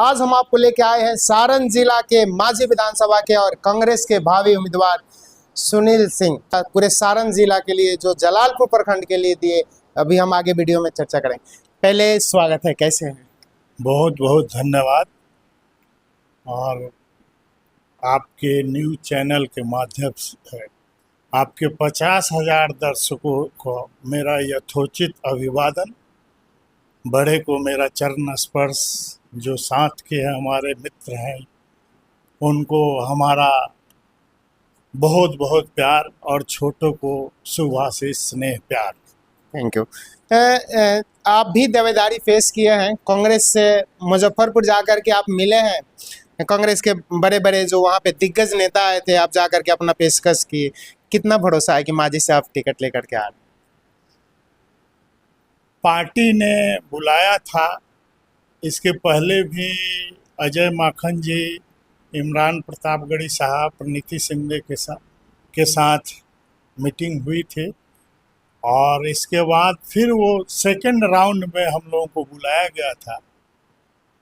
आज हम आपको लेके आए हैं सारण जिला के मांझी विधानसभा के और कांग्रेस के भावी उम्मीदवार सुनील सिंह, पूरे सारण जिला के लिए जो जलालपुर प्रखंड के लिए दिए। अभी हम आगे वीडियो में चर्चा करेंगे। पहले स्वागत है, कैसे हैं? बहुत बहुत धन्यवाद। और आपके न्यूज़ चैनल के माध्यम से आपके 50,000 दर्शकों को मेरा यथोचित अभिवादन। बड़े को मेरा चरण स्पर्श, जो साथ के हैं हमारे मित्र हैं उनको हमारा बहुत बहुत प्यार, और छोटों को शुभाशीष स्नेह प्यार। Thank you. आप भी दावेदारी फेस किए हैं कांग्रेस से, मुजफ्फरपुर जाकर के आप मिले हैं कांग्रेस के बड़े बड़े जो वहाँ पे दिग्गज नेता आए थे, आप जाकर के अपना पेशकश किए। कितना भरोसा है कि मांझी से आप टिकट लेकर के आ रहे? पार्टी ने बुलाया था, इसके पहले भी अजय माखन जी, इमरान प्रतापगढ़ी साहब, प्रणीति शिंदे के साथ मीटिंग हुई थी। और इसके बाद फिर वो सेकंड राउंड में हम लोगों को बुलाया गया था,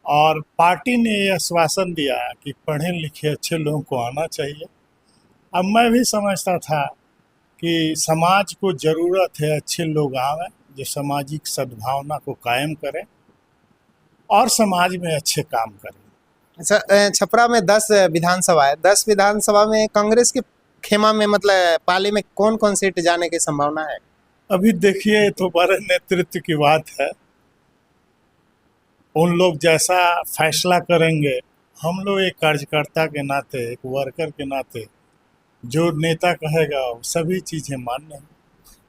और पार्टी ने ये आश्वासन दिया कि पढ़े लिखे अच्छे लोगों को आना चाहिए। अब मैं भी समझता था कि समाज को ज़रूरत है अच्छे लोग आवें, जो सामाजिक सद्भावना को कायम करें और समाज में अच्छे काम करें। अच्छा, छपरा में 10 विधानसभा है। 10 विधानसभा में कांग्रेस के खेमा में मतलब पाली में कौन कौन सीट जाने की संभावना है? अभी देखिए, तो बड़े नेतृत्व की बात है, उन लोग जैसा फैसला करेंगे। हम लोग एक कार्यकर्ता के नाते, एक वर्कर के नाते, जो नेता कहेगा सभी चीज़ें मान्य हैं।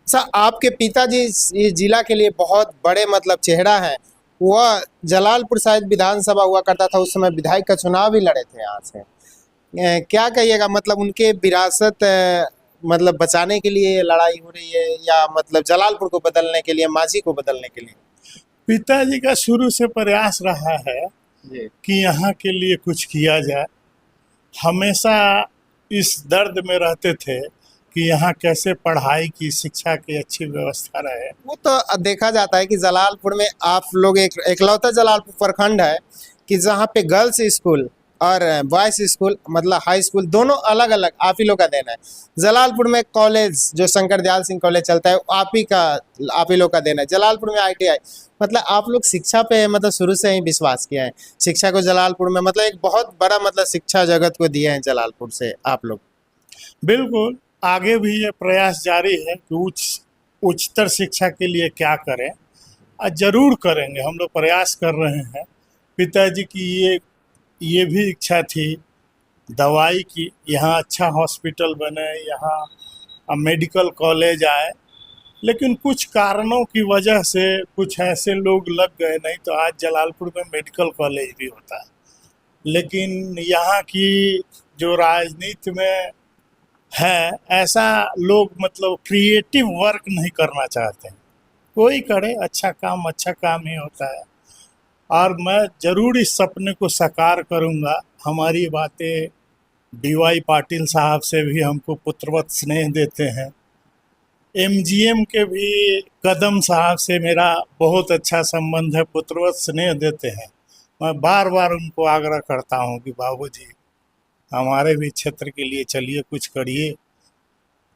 अच्छा, आपके पिताजी इस जिला के लिए बहुत बड़े मतलब चेहरा है। वह जलालपुर शायद विधानसभा हुआ करता था, उस समय विधायक का चुनाव भी लड़े थे यहाँ से। क्या कहिएगा, मतलब उनके विरासत मतलब बचाने के लिए लड़ाई हो रही है, या मतलब जलालपुर को बदलने के लिए, मांझी को बदलने के लिए? पिताजी का शुरू से प्रयास रहा है कि यहाँ के लिए कुछ किया जाए। हमेशा इस दर्द में रहते थे कि यहाँ कैसे पढ़ाई की, शिक्षा की अच्छी व्यवस्था रहे। वो तो देखा जाता है कि जलालपुर में आप लोग एक एकलौता जलालपुर प्रखंड है कि जहाँ पे गर्ल्स स्कूल और बॉयज स्कूल मतलब हाई स्कूल दोनों अलग अलग आप ही लोग का देना है। जलालपुर में कॉलेज जो शंकर दयाल सिंह कॉलेज चलता है आप ही लोग का देना है। जलालपुर में ITI, मतलब आप लोग शिक्षा पे मतलब शुरू से ही विश्वास किया है। शिक्षा को जलालपुर में मतलब एक बहुत बड़ा मतलब शिक्षा जगत को दिए हैं जलालपुर से आप लोग। बिल्कुल, आगे भी ये प्रयास जारी है कि उच्चतर शिक्षा के लिए क्या करें, और जरूर करेंगे। हम लोग प्रयास कर रहे हैं। पिताजी की ये भी इच्छा थी दवाई की, यहाँ अच्छा हॉस्पिटल बने, यहाँ मेडिकल कॉलेज आए, लेकिन कुछ कारणों की वजह से कुछ ऐसे लोग लग गए, नहीं तो आज जलालपुर में मेडिकल कॉलेज भी होता है। लेकिन यहाँ की जो राजनीति में है, ऐसा लोग मतलब क्रिएटिव वर्क नहीं करना चाहते हैं। कोई करे अच्छा काम ही होता है। और मैं ज़रूर इस सपने को साकार करूँगा। हमारी बातें DY पाटिल साहब से भी हमको पुत्रवत स्नेह देते हैं। MGM के भी कदम साहब से मेरा बहुत अच्छा संबंध है, पुत्रवत स्नेह देते हैं। मैं बार बार उनको आग्रह करता हूँ कि बाबूजी हमारे भी क्षेत्र के लिए चलिए, कुछ करिए।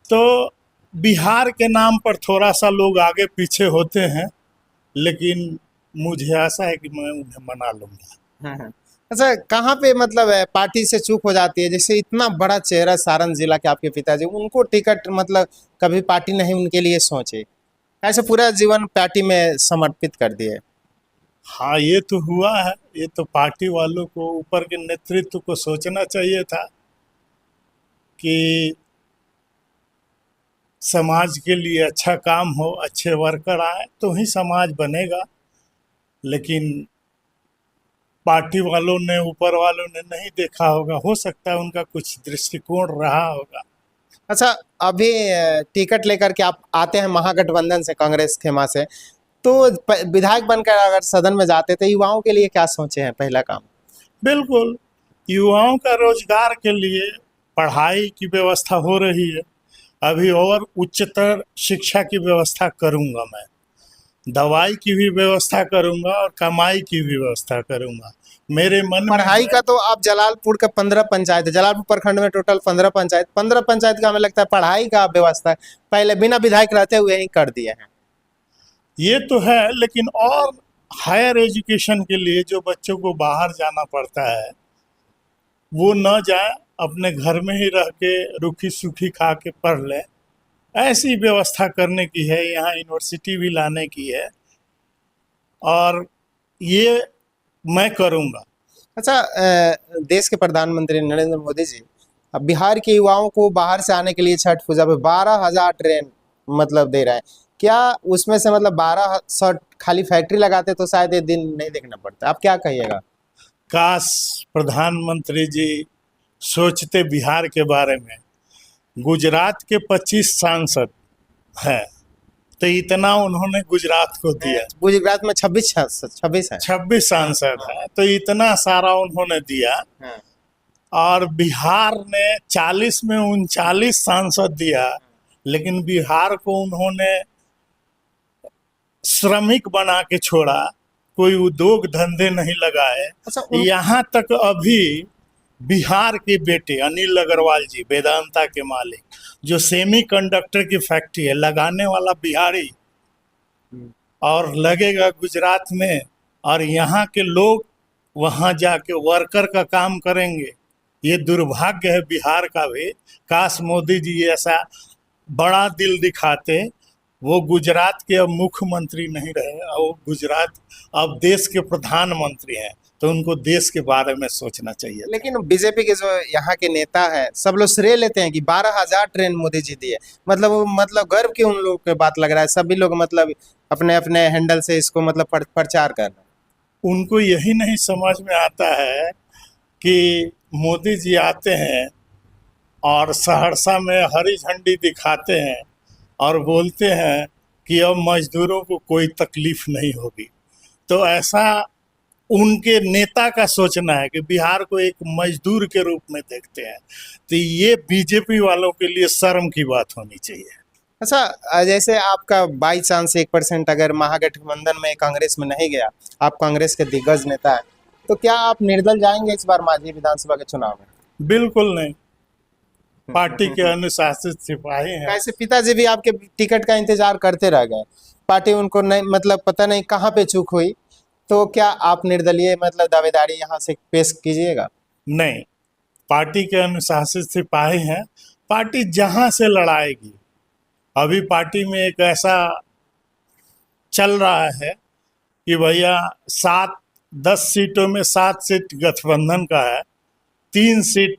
तो बिहार के नाम पर थोड़ा सा लोग आगे पीछे होते हैं, लेकिन मुझे आशा है कि मैं उन्हें मना लूँगा। अच्छा, कहाँ पे मतलब पार्टी से चूक हो जाती है? जैसे इतना बड़ा चेहरा सारण जिला के आपके पिताजी, उनको टिकट मतलब कभी पार्टी नहीं उनके लिए सोचे, ऐसे पूरा जीवन पार्टी में समर्पित कर दिए। हाँ, ये तो हुआ है। ये तो पार्टी वालों को, ऊपर के नेतृत्व को सोचना चाहिए था कि समाज के लिए अच्छा काम हो, अच्छे वर्कर आए तो ही समाज बनेगा। लेकिन पार्टी वालों ने, ऊपर वालों ने नहीं देखा होगा। हो सकता है उनका कुछ दृष्टिकोण रहा होगा। अच्छा, अभी टिकट लेकर के आप आते हैं महागठबंधन से, कांग्रेस खेमा से, तो विधायक बनकर अगर सदन में जाते तो युवाओं के लिए क्या सोचे हैं पहला काम? बिल्कुल, युवाओं का रोजगार के लिए पढ़ाई की व्यवस्था हो रही है। अभी और उच्चतर शिक्षा की व्यवस्था करूँगा मैं, दवाई की भी व्यवस्था करूँगा और कमाई की भी व्यवस्था करूँगा। मेरे मन में पढ़ाई है। का तो आप जलालपुर का 15 पंचायत है, जलालपुर प्रखंड में टोटल 15 पंचायत का हमें लगता है पढ़ाई का व्यवस्था पहले बिना विधायक रहते हुए ही कर दिए हैं। ये तो है, लेकिन और हायर एजुकेशन के लिए जो बच्चों को बाहर जाना पड़ता है वो न जाए, अपने घर में ही रह के रूखी सूखी खा के पढ़ ले, ऐसी व्यवस्था करने की है। यहाँ यूनिवर्सिटी भी लाने की है और ये मैं करूँगा। अच्छा, देश के प्रधानमंत्री नरेंद्र मोदी जी अब बिहार के युवाओं को बाहर से आने के लिए छठ पूजा पे 12,000 ट्रेन मतलब दे रहे हैं। क्या उसमें से मतलब 1200 खाली फैक्ट्री लगाते तो शायद ये दिन नहीं देखना पड़ता? आप क्या कहिएगा? काश प्रधानमंत्री जी सोचते बिहार के बारे में। गुजरात के 25 सांसद हैं, तो इतना उन्होंने गुजरात को दिया। गुजरात में 26 है। 26 सांसद है, तो इतना सारा उन्होंने दिया। हाँ। और बिहार ने 40 में 39 सांसद दिया, लेकिन बिहार को उन्होंने श्रमिक बना के छोड़ा, कोई उद्योग धंधे नहीं लगाए। अच्छा, यहाँ तक अभी बिहार के बेटे अनिल अग्रवाल जी, वेदांता के मालिक, जो सेमी कंडक्टर की फैक्ट्री है, लगाने वाला बिहारी और लगेगा गुजरात में, और यहाँ के लोग वहाँ जाके वर्कर का काम करेंगे। ये दुर्भाग्य है बिहार का भी। काश मोदी जी ऐसा बड़ा दिल दिखाते। वो गुजरात के अब मुख्यमंत्री नहीं रहे, और वो गुजरात अब देश के प्रधानमंत्री हैं, तो उनको देश के बारे में सोचना चाहिए। लेकिन बीजेपी के जो यहाँ के नेता है सब लोग श्रेय लेते हैं कि 12,000 ट्रेन मोदी जी दिए, मतलब गर्व की उन लोगों की बात लग रहा है। सभी लोग मतलब अपने अपने हैंडल से इसको मतलब प्रचार कर रहे हैं। उनको यही नहीं समझ में आता है कि मोदी जी आते हैं और सहरसा में हरी झंडी दिखाते हैं और बोलते हैं कि अब मजदूरों को कोई तकलीफ नहीं होगी। तो ऐसा उनके नेता का सोचना है कि बिहार को एक मजदूर के रूप में देखते हैं। तो ये बीजेपी वालों के लिए शर्म की बात होनी चाहिए। अच्छा, जैसे आपका बाई चांस 1% अगर महागठबंधन में कांग्रेस में नहीं गया, आप कांग्रेस के दिग्गज नेता है, तो क्या आप निर्दल जाएंगे इस बार मांझी विधानसभा के चुनाव में? बिल्कुल नहीं, पार्टी के अनुशासित सिपाही हैं। कैसे पिताजी भी आपके टिकट का इंतजार करते रह गए, पार्टी उनको नहीं मतलब पता नहीं कहाँ पे चूक हुई, तो क्या आप निर्दलीय मतलब दावेदारी यहाँ से पेश कीजिएगा? नहीं, पार्टी के अनुशासित सिपाही हैं। पार्टी जहां से लड़ाएगी। अभी पार्टी में एक ऐसा चल रहा है कि भैया 10 सीटों में 7 सीट गठबंधन का है, 3 सीट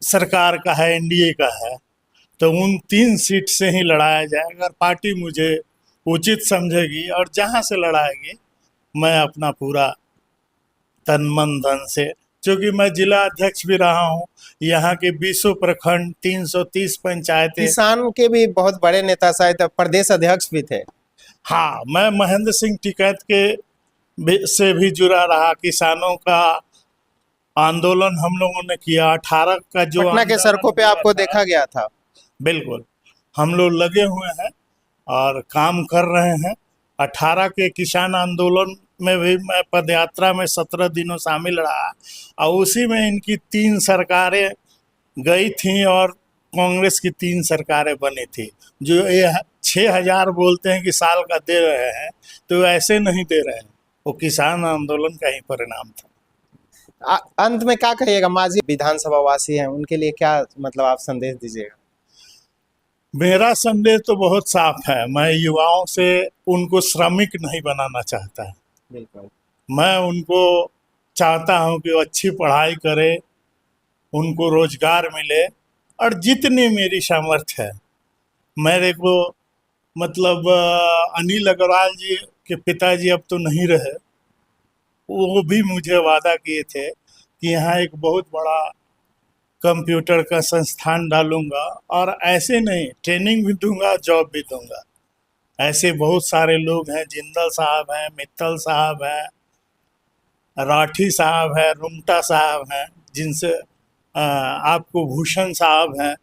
सरकार का है, एनडीए का है। तो उन 3 सीट से ही लड़ाया जाएगा। अगर पार्टी मुझे उचित समझेगी और जहां से लड़ाएगी, मैं अपना पूरा तन मन धन से, क्योंकि मैं जिला अध्यक्ष भी रहा हूं, यहाँ के 20 प्रखंड, 330 पंचायतें। किसान के भी बहुत बड़े नेता शायद प्रदेश अध्यक्ष भी थे। हाँ, मैं महेंद्र सिंह टिकैत के से भी जुड़ा रहा। किसानों का आंदोलन हम लोगों ने किया। 18 का जो पटना के सड़कों पे आपको देखा गया था। बिल्कुल, हम लोग लगे हुए हैं और काम कर रहे हैं। 18 के किसान आंदोलन में भी मैं पदयात्रा में 17 दिनों शामिल रहा, और उसी में इनकी 3 सरकारें गई थी और कांग्रेस की 3 सरकारें बनी थी। जो ये 6,000 बोलते हैं कि साल का दे रहे हैं, तो ऐसे नहीं दे रहे हैं, वो किसान आंदोलन का ही परिणाम था। अंत में क्या कहिएगा, मांझी विधानसभा वासी हैं, उनके लिए क्या मतलब आप संदेश दीजिएगा? मेरा संदेश तो बहुत साफ है। मैं युवाओं से उनको श्रमिक नहीं बनाना चाहता। बिल्कुल। मैं उनको चाहता हूं कि वो अच्छी पढ़ाई करे, उनको रोजगार मिले, और जितनी मेरी सामर्थ्य है। मेरे को मतलब अनिल अग्रवाल जी के पिताजी अब तो नहीं रहे, वो भी मुझे वादा किए थे कि यहाँ एक बहुत बड़ा कंप्यूटर का संस्थान डालूंगा, और ऐसे नहीं, ट्रेनिंग भी दूंगा, जॉब भी दूंगा। ऐसे बहुत सारे लोग हैं, जिंदल साहब हैं, मित्तल साहब हैं, राठी साहब हैं, रुमटा साहब हैं, जिनसे आपको भूषण साहब हैं।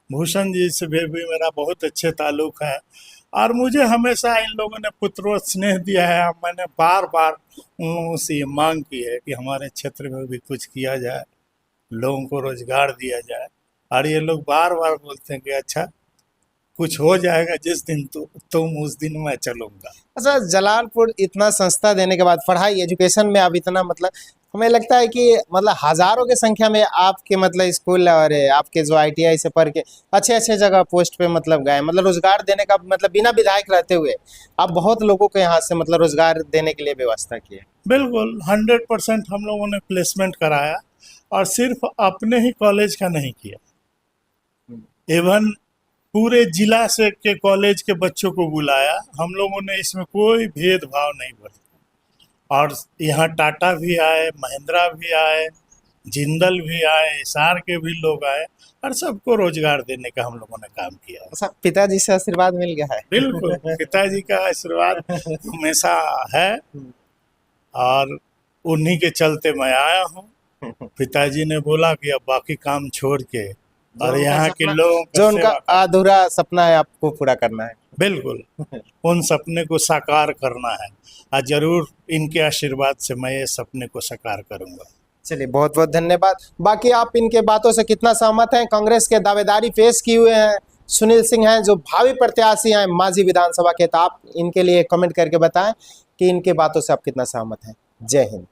भूषण जी से भी मेरा बहुत अच्छे ताल्लुक है। और मुझे हमेशा इन लोगों ने पुत्रवत स्नेह दिया है। मैंने बार बार उन लोगों से ये मांग की है कि हमारे क्षेत्र में भी कुछ किया जाए, लोगों को रोजगार दिया जाए। और ये लोग बार बार बोलते हैं कि अच्छा कुछ हो जाएगा जिस दिन तुम उस दिन मैं चलूंगा। अच्छा, जलालपुर इतना संस्था देने के बाद पढ़ाई एजुकेशन में आप इतना मतलब हमें लगता है कि मतलब हजारों की संख्या में आपके मतलब स्कूल और आपके जो ITI से पढ़ के अच्छे अच्छे जगह पोस्ट पे मतलब गए, मतलब रोजगार देने का मतलब बिना विधायक रहते हुए आप बहुत लोगों को यहाँ से मतलब रोजगार देने के लिए व्यवस्था की है। बिल्कुल 100% हम लोगों ने प्लेसमेंट कराया, और सिर्फ अपने ही कॉलेज का नहीं किया, इवन पूरे जिला से के कॉलेज के बच्चों को बुलाया। हम लोगों ने इसमें कोई भेदभाव नहीं बरता, और यहाँ टाटा भी आए, महिंद्रा भी आए, जिंदल भी आए, एस्सार के भी लोग आए, और सबको रोजगार देने का हम लोगों ने काम किया है। अच्छा, पिताजी से आशीर्वाद मिल गया है? बिल्कुल पिताजी का आशीर्वाद हमेशा है, और उन्हीं के चलते मैं आया हूँ। पिताजी ने बोला कि अब बाकी काम छोड़ के और यहाँ के लोगों जो का उनका सेवा करना। अधूरा सपना है आपको पूरा करना है। बिल्कुल उन सपने को साकार करना है, और जरूर इनके आशीर्वाद से मैं ये सपने को साकार करूंगा। चलिए, बहुत बहुत धन्यवाद। बाकी आप इनके बातों से कितना सहमत हैं? कांग्रेस के दावेदारी पेश किए हुए हैं सुनील सिंह हैं जो भावी प्रत्याशी हैं मांझी विधानसभा के, तो आप इनके लिए कमेंट करके बताएं कि इनके बातों से आप कितना सहमत हैं। जय हिंद।